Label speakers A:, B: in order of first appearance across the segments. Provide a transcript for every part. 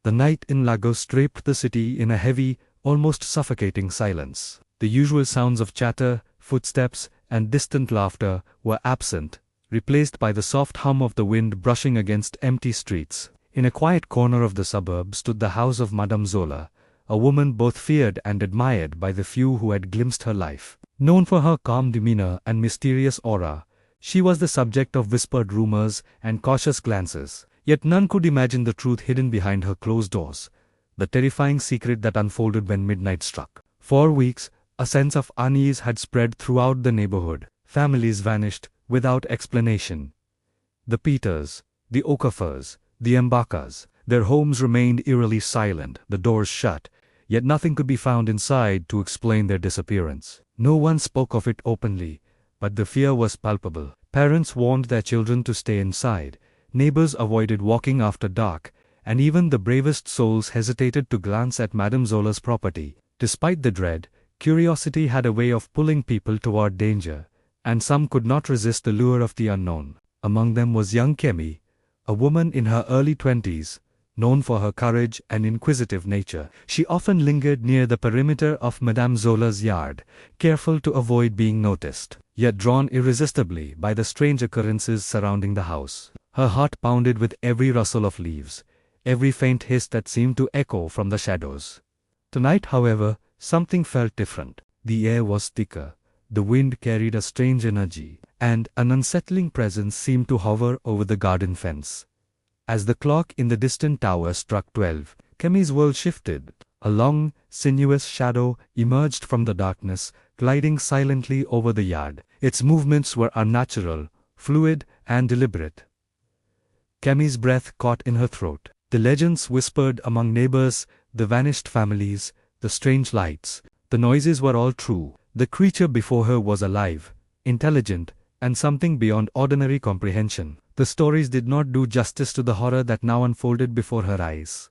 A: The night in Lagos draped the city in a heavy, almost suffocating silence. The usual sounds of chatter, footsteps, and distant laughter were absent, replaced by the soft hum of the wind brushing against empty streets. In a quiet corner of the suburb stood the house of Madame Zola, a woman both feared and admired by the few who had glimpsed her life. Known for her calm demeanor and mysterious aura, she was the subject of whispered rumors and cautious glances. Yet none could imagine the truth hidden behind her closed doors, the terrifying secret that unfolded when midnight struck. For weeks, a sense of unease had spread throughout the neighborhood. Families vanished without explanation. The Peters, the Okafers, the Mbakas, their homes remained eerily silent, the doors shut, yet nothing could be found inside to explain their disappearance. No one spoke of it openly, but the fear was palpable. Parents warned their children to stay inside, neighbors avoided walking after dark, and even the bravest souls hesitated to glance at Madame Zola's property. Despite the dread, curiosity had a way of pulling people toward danger, and some could not resist the lure of the unknown. Among them was young Kemi, a woman in her early 20s, known for her courage and inquisitive nature. She often lingered near the perimeter of Madame Zola's yard, careful to avoid being noticed, yet drawn irresistibly by the strange occurrences surrounding the house. Her heart pounded with every rustle of leaves, every faint hiss that seemed to echo from the shadows. Tonight, however, something felt different. The air was thicker, the wind carried a strange energy, and an unsettling presence seemed to hover over the garden fence. As the clock in the distant tower struck 12, Kemi's world shifted. A long, sinuous shadow emerged from the darkness, gliding silently over the yard. Its movements were unnatural, fluid, and deliberate. Kemi's breath caught in her throat. The legends whispered among neighbors, the vanished families, the strange lights. The noises were all true. The creature before her was alive, intelligent, and something beyond ordinary comprehension. The stories did not do justice to the horror that now unfolded before her eyes.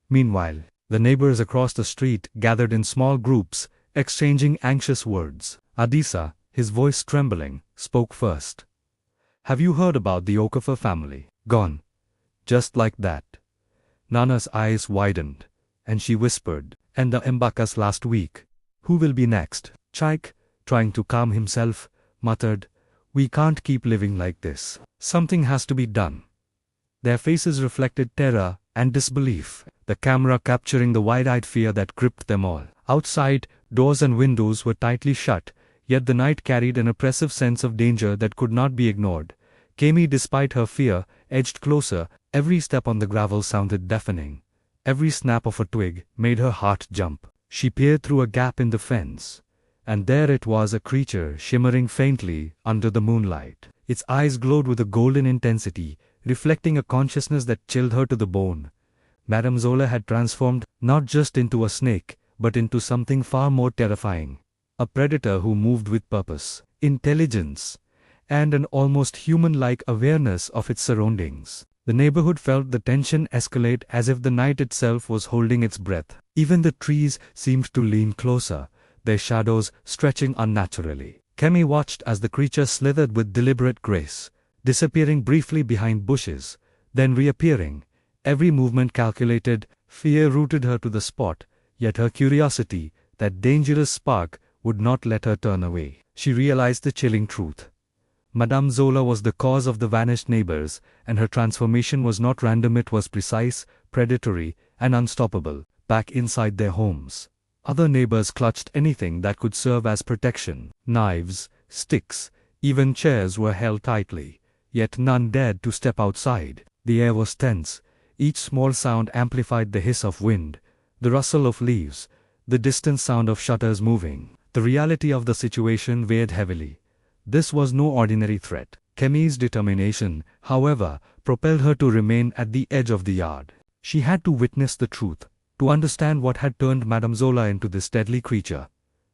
A: Meanwhile, the neighbors across the street gathered in small groups, exchanging anxious words. Adisa, his voice trembling, spoke first. "Have you heard about the Okafor family? Gone. Just like that." Nana's eyes widened, and she whispered, "And the Mbakas last week. Who will be next?" Chaik, trying to calm himself, muttered, "We can't keep living like this. Something has to be done." Their faces reflected terror and disbelief, the camera capturing the wide-eyed fear that gripped them all. Outside, doors and windows were tightly shut, yet the night carried an oppressive sense of danger that could not be ignored. Kemi, despite her fear, edged closer. Every step on the gravel sounded deafening. Every snap of a twig made her heart jump. She peered through a gap in the fence, and there it was, a creature shimmering faintly under the moonlight. Its eyes glowed with a golden intensity, reflecting a consciousness that chilled her to the bone. Madame Zola had transformed not just into a snake, but into something far more terrifying. A predator who moved with purpose, intelligence, and an almost human-like awareness of its surroundings. The neighborhood felt the tension escalate as if the night itself was holding its breath. Even the trees seemed to lean closer, their shadows stretching unnaturally. Kemi watched as the creature slithered with deliberate grace, disappearing briefly behind bushes, then reappearing, every movement calculated. Fear rooted her to the spot, yet her curiosity, that dangerous spark, would not let her turn away. She realized the chilling truth. Madame Zola was the cause of the vanished neighbors, and her transformation was not random, it was precise, predatory, and unstoppable. Back inside their homes, other neighbors clutched anything that could serve as protection. Knives, sticks, even chairs were held tightly, yet none dared to step outside. The air was tense. Each small sound amplified the hiss of wind, the rustle of leaves, the distant sound of shutters moving. The reality of the situation weighed heavily. This was no ordinary threat. Kemi's determination, however, propelled her to remain at the edge of the yard. She had to witness the truth, to understand what had turned Madame Zola into this deadly creature.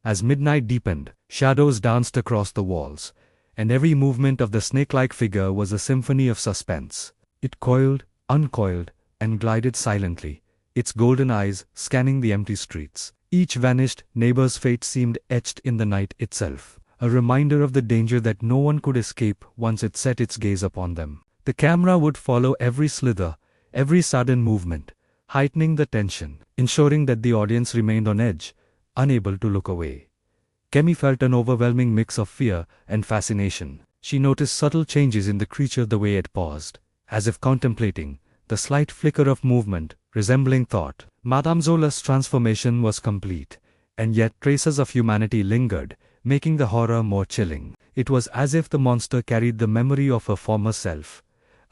A: As midnight deepened, shadows danced across the walls, and every movement of the snake-like figure was a symphony of suspense. It coiled, uncoiled, and glided silently, its golden eyes scanning the empty streets. Each vanished neighbor's fate seemed etched in the night itself, a reminder of the danger that no one could escape once it set its gaze upon them. The camera would follow every slither, every sudden movement, heightening the tension, ensuring that the audience remained on edge, unable to look away. Kemi felt an overwhelming mix of fear and fascination. She noticed subtle changes in the creature, the way it paused, as if contemplating, the slight flicker of movement, resembling thought. Madame Zola's transformation was complete, and yet traces of humanity lingered, making the horror more chilling. It was as if the monster carried the memory of her former self,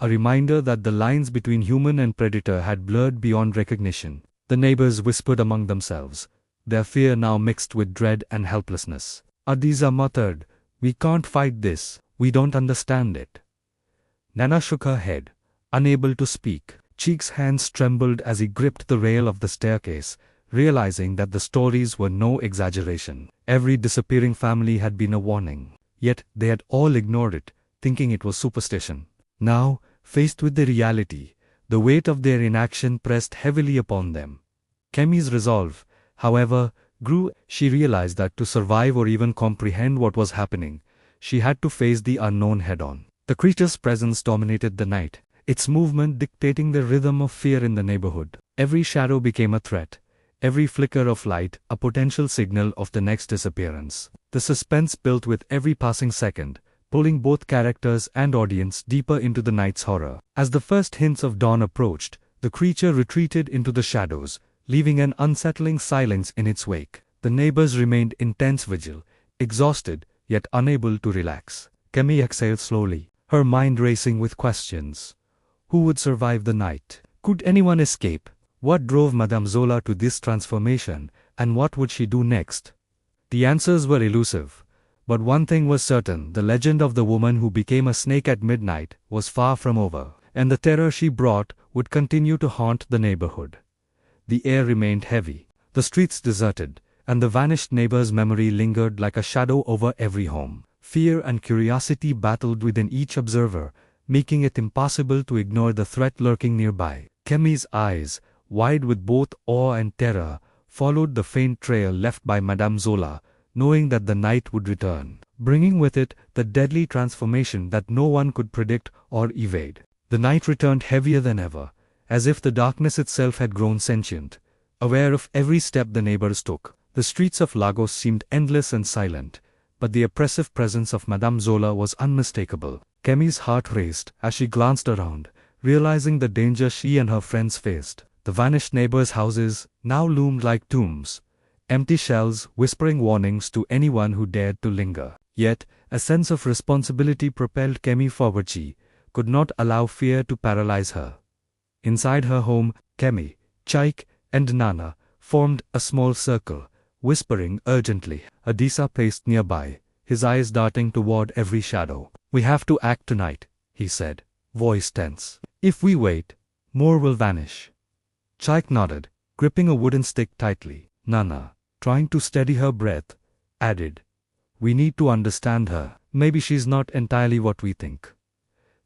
A: a reminder that the lines between human and predator had blurred beyond recognition. The neighbors whispered among themselves, their fear now mixed with dread and helplessness. Adiza muttered, "We can't fight this, we don't understand it." Nana shook her head, unable to speak. Cheek's hands trembled as he gripped the rail of the staircase, realizing that the stories were no exaggeration. Every disappearing family had been a warning, yet they had all ignored it, thinking it was superstition. Now, faced with the reality, the weight of their inaction pressed heavily upon them. Kemi's resolve, however, grew. She realized that to survive or even comprehend what was happening, she had to face the unknown head-on. The creature's presence dominated the night, its movement dictating the rhythm of fear in the neighborhood. Every shadow became a threat, every flicker of light a potential signal of the next disappearance. The suspense built with every passing second, pulling both characters and audience deeper into the night's horror. As the first hints of dawn approached, the creature retreated into the shadows, leaving an unsettling silence in its wake. The neighbors remained in tense vigil, exhausted yet unable to relax. Kemi exhaled slowly, her mind racing with questions. Who would survive the night? Could anyone escape? What drove Madame Zola to this transformation, and what would she do next? The answers were elusive, but one thing was certain: the legend of the woman who became a snake at midnight was far from over, and the terror she brought would continue to haunt the neighborhood. The air remained heavy, the streets deserted, and the vanished neighbor's memory lingered like a shadow over every home. Fear and curiosity battled within each observer, making it impossible to ignore the threat lurking nearby. Kemi's eyes, wide with both awe and terror, followed the faint trail left by Madame Zola, knowing that the night would return, bringing with it the deadly transformation that no one could predict or evade. The night returned heavier than ever, as if the darkness itself had grown sentient, aware of every step the neighbors took. The streets of Lagos seemed endless and silent, but the oppressive presence of Madame Zola was unmistakable. Kemi's heart raced as she glanced around, realizing the danger she and her friends faced. The vanished neighbors' houses now loomed like tombs, empty shells whispering warnings to anyone who dared to linger. Yet, a sense of responsibility propelled Kemi forward. She could not allow fear to paralyze her. Inside her home, Kemi, Chaik, and Nana formed a small circle, whispering urgently. Adisa paced nearby, his eyes darting toward every shadow. "We have to act tonight," he said, voice tense. "If we wait, more will vanish." Chaik nodded, gripping a wooden stick tightly. Nana, trying to steady her breath, added, "We need to understand her. Maybe she's not entirely what we think."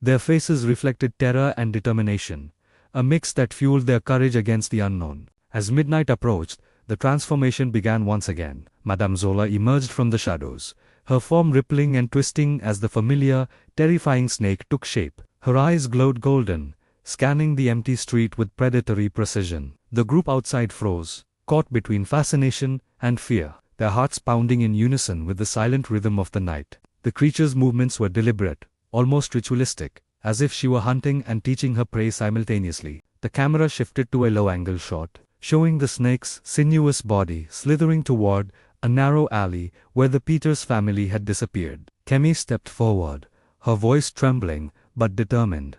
A: Their faces reflected terror and determination, a mix that fueled their courage against the unknown. As midnight approached, the transformation began once again. Madame Zola emerged from the shadows, her form rippling and twisting as the familiar, terrifying snake took shape. Her eyes glowed golden, scanning the empty street with predatory precision. The group outside froze, caught between fascination and fear, their hearts pounding in unison with the silent rhythm of the night. The creature's movements were deliberate, almost ritualistic, as if she were hunting and teaching her prey simultaneously. The camera shifted to a low-angle shot, showing the snake's sinuous body slithering toward a narrow alley where the Peters family had disappeared. Kemi stepped forward, her voice trembling but determined.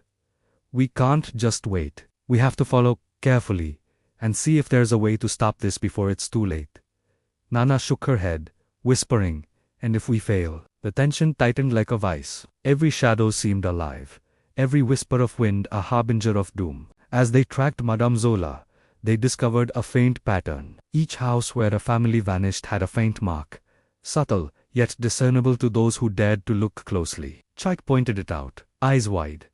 A: "We can't just wait. We have to follow carefully and see if there's a way to stop this before it's too late." Nana shook her head, whispering, "And if we fail?" The tension tightened like a vice. Every shadow seemed alive, every whisper of wind a harbinger of doom. As they tracked Madame Zola, they discovered a faint pattern. Each house where a family vanished had a faint mark, subtle yet discernible to those who dared to look closely. Chaik pointed it out, eyes wide.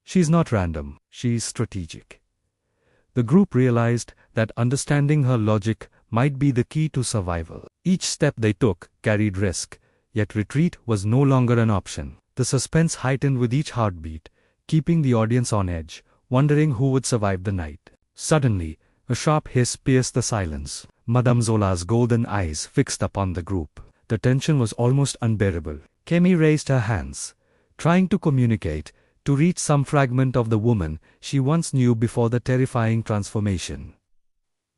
A: "She's not random, she's strategic." The group realized that understanding her logic might be the key to survival. Each step they took carried risk, yet retreat was no longer an option. The suspense heightened with each heartbeat, keeping the audience on edge, wondering who would survive the night. Suddenly, a sharp hiss pierced the silence. Madame Zola's golden eyes fixed upon the group. The tension was almost unbearable. Kemi raised her hands, trying to communicate, to reach some fragment of the woman she once knew before the terrifying transformation.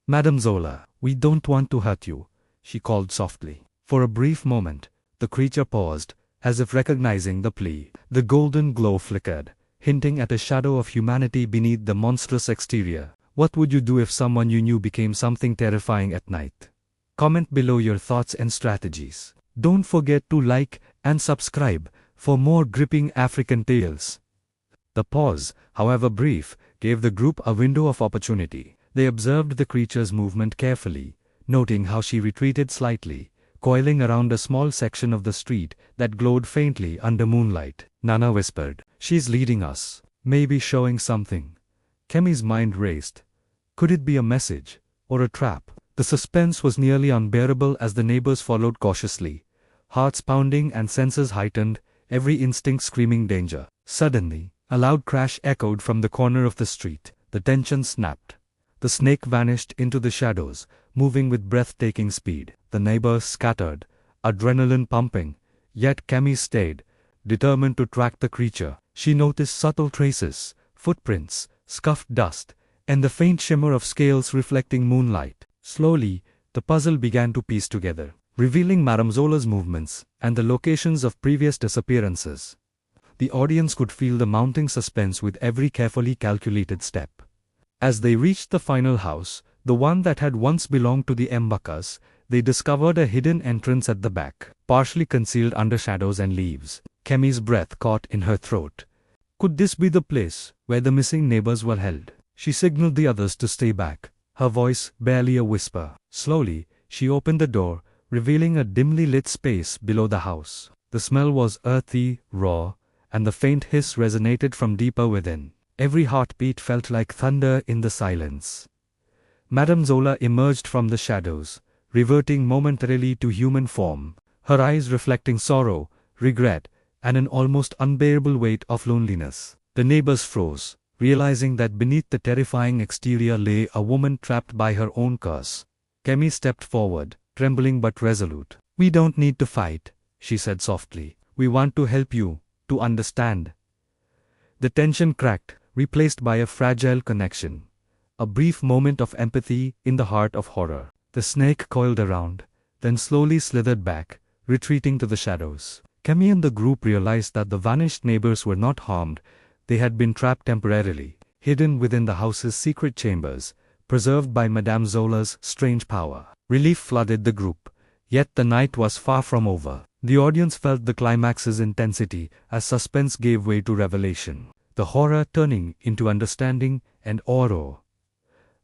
A: "Madame Zola, we don't want to hurt you," she called softly. For a brief moment, the creature paused, as if recognizing the plea. The golden glow flickered, hinting at a shadow of humanity beneath the monstrous exterior. What would you do if someone you knew became something terrifying at night? Comment below your thoughts and strategies. Don't forget to like and subscribe for more gripping African tales. The pause, however brief, gave the group a window of opportunity. They observed the creature's movement carefully, noting how she retreated slightly, coiling around a small section of the street that glowed faintly under moonlight. Nana whispered, "She's leading us, maybe showing something." Kemi's mind raced. Could it be a message, or a trap? The suspense was nearly unbearable as the neighbors followed cautiously, hearts pounding and senses heightened, every instinct screaming danger. Suddenly, a loud crash echoed from the corner of the street. The tension snapped. The snake vanished into the shadows, moving with breathtaking speed. The neighbors scattered, adrenaline pumping, yet Kemi stayed, determined to track the creature. She noticed subtle traces, footprints, scuffed dust, and the faint shimmer of scales reflecting moonlight. Slowly, the puzzle began to piece together, revealing Madame Zola's movements and the locations of previous disappearances. The audience could feel the mounting suspense with every carefully calculated step. As they reached the final house, the one that had once belonged to the Mbakas, they discovered a hidden entrance at the back, partially concealed under shadows and leaves. Kemi's breath caught in her throat. Could this be the place where the missing neighbors were held? She signaled the others to stay back, her voice barely a whisper. Slowly, she opened the door, revealing a dimly lit space below the house. The smell was earthy, raw, and the faint hiss resonated from deeper within. Every heartbeat felt like thunder in the silence. Madame Zola emerged from the shadows, reverting momentarily to human form, her eyes reflecting sorrow, regret, and an almost unbearable weight of loneliness. The neighbors froze, realizing that beneath the terrifying exterior lay a woman trapped by her own curse. Kemi stepped forward, trembling but resolute. "We don't need to fight," she said softly. "We want to help you, to understand." The tension cracked, replaced by a fragile connection. A brief moment of empathy in the heart of horror. The snake coiled around, then slowly slithered back, retreating to the shadows. Kemi and the group realized that the vanished neighbors were not harmed. They had been trapped temporarily, hidden within the house's secret chambers, preserved by Madame Zola's strange power. Relief flooded the group, yet the night was far from over. The audience felt the climax's intensity as suspense gave way to revelation, the horror turning into understanding and awe.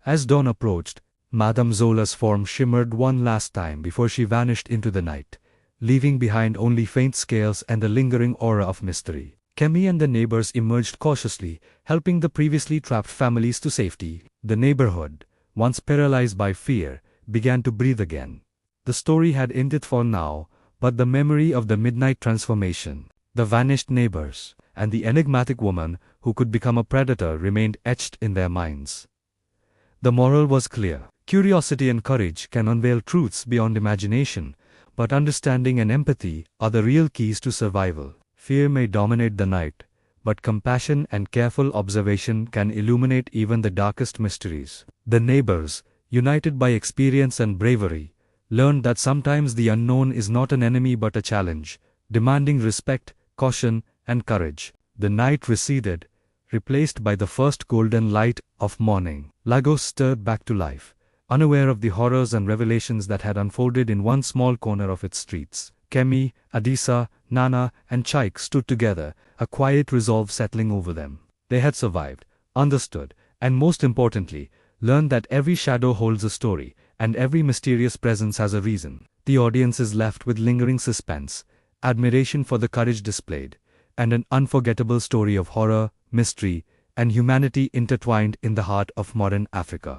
A: As dawn approached, Madame Zola's form shimmered one last time before she vanished into the night, leaving behind only faint scales and a lingering aura of mystery. Kemi and the neighbors emerged cautiously, helping the previously trapped families to safety. The neighborhood, once paralyzed by fear, began to breathe again. The story had ended for now, but the memory of the midnight transformation, the vanished neighbors, and the enigmatic woman who could become a predator remained etched in their minds. The moral was clear. Curiosity and courage can unveil truths beyond imagination, but understanding and empathy are the real keys to survival. Fear may dominate the night, but compassion and careful observation can illuminate even the darkest mysteries. The neighbors, united by experience and bravery, learned that sometimes the unknown is not an enemy but a challenge, demanding respect, caution, and courage. The night receded, replaced by the first golden light of morning. Lagos stirred back to life, unaware of the horrors and revelations that had unfolded in one small corner of its streets. Kemi, Adisa, Nana, and Chaik stood together, a quiet resolve settling over them. They had survived, understood, and most importantly, learned that every shadow holds a story, and every mysterious presence has a reason. The audience is left with lingering suspense, admiration for the courage displayed, and an unforgettable story of horror, mystery, and humanity intertwined in the heart of modern Africa.